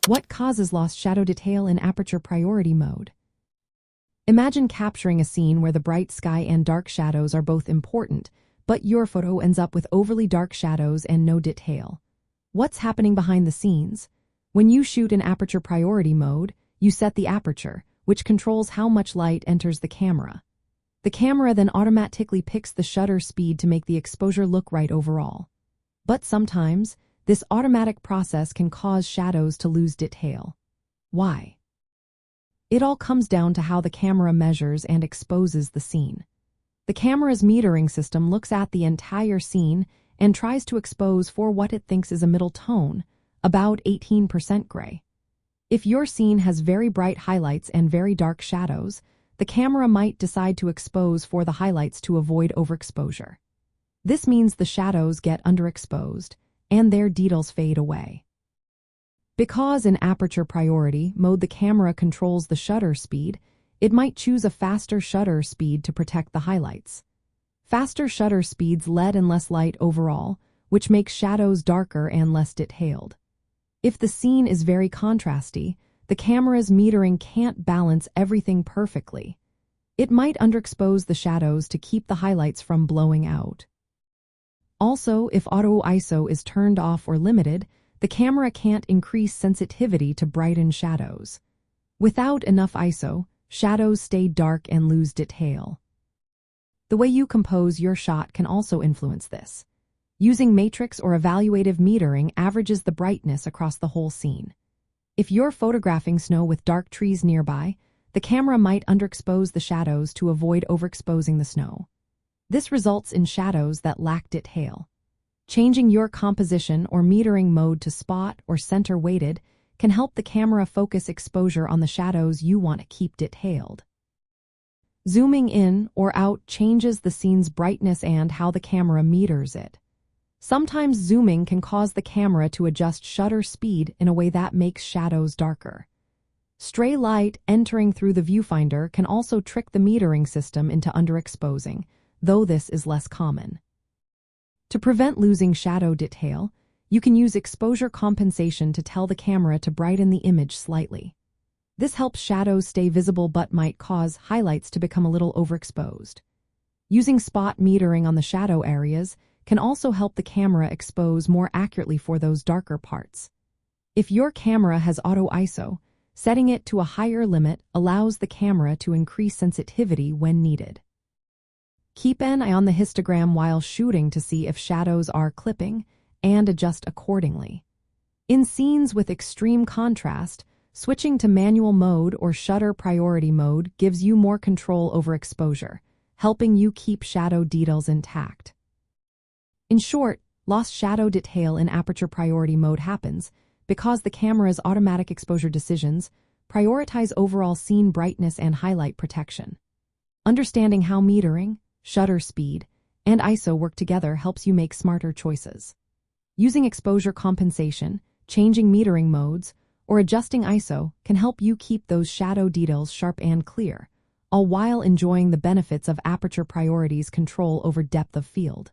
What causes lost shadow detail in aperture priority mode? Imagine capturing a scene where the bright sky and dark shadows are both important, but your photo ends up with overly dark shadows and no detail. What's happening behind the scenes? When you shoot in aperture priority mode, you set the aperture, which controls how much light enters the camera. The camera then automatically picks the shutter speed to make the exposure look right overall. But sometimes, this automatic process can cause shadows to lose detail. Why? It all comes down to how the camera measures and exposes the scene. The camera's metering system looks at the entire scene and tries to expose for what it thinks is a middle tone, about 18% gray. If your scene has very bright highlights and very dark shadows, the camera might decide to expose for the highlights to avoid overexposure. This means the shadows get underexposed, and their details fade away. Because in aperture priority mode the camera controls the shutter speed, it might choose a faster shutter speed to protect the highlights. Faster shutter speeds let in less light overall, which makes shadows darker and less detailed. If the scene is very contrasty, the camera's metering can't balance everything perfectly. It might underexpose the shadows to keep the highlights from blowing out. Also, if auto ISO is turned off or limited, the camera can't increase sensitivity to brighten shadows. Without enough ISO, shadows stay dark and lose detail. The way you compose your shot can also influence this. Using matrix or evaluative metering averages the brightness across the whole scene. If you're photographing snow with dark trees nearby, the camera might underexpose the shadows to avoid overexposing the snow. This results in shadows that lack detail. Changing your composition or metering mode to spot or center weighted can help the camera focus exposure on the shadows you want to keep detailed. Zooming in or out changes the scene's brightness and how the camera meters it. Sometimes zooming can cause the camera to adjust shutter speed in a way that makes shadows darker. Stray light entering through the viewfinder can also trick the metering system into underexposing, though this is less common. To prevent losing shadow detail, you can use exposure compensation to tell the camera to brighten the image slightly. This helps shadows stay visible but might cause highlights to become a little overexposed. Using spot metering on the shadow areas can also help the camera expose more accurately for those darker parts. If your camera has auto ISO, setting it to a higher limit allows the camera to increase sensitivity when needed. Keep an eye on the histogram while shooting to see if shadows are clipping and adjust accordingly. In scenes with extreme contrast, switching to manual mode or shutter priority mode gives you more control over exposure, helping you keep shadow details intact. In short, lost shadow detail in aperture priority mode happens because the camera's automatic exposure decisions prioritize overall scene brightness and highlight protection. Understanding how metering, shutter speed, and ISO work together helps you make smarter choices. Using exposure compensation, changing metering modes, or adjusting ISO can help you keep those shadow details sharp and clear, all while enjoying the benefits of aperture priority's control over depth of field.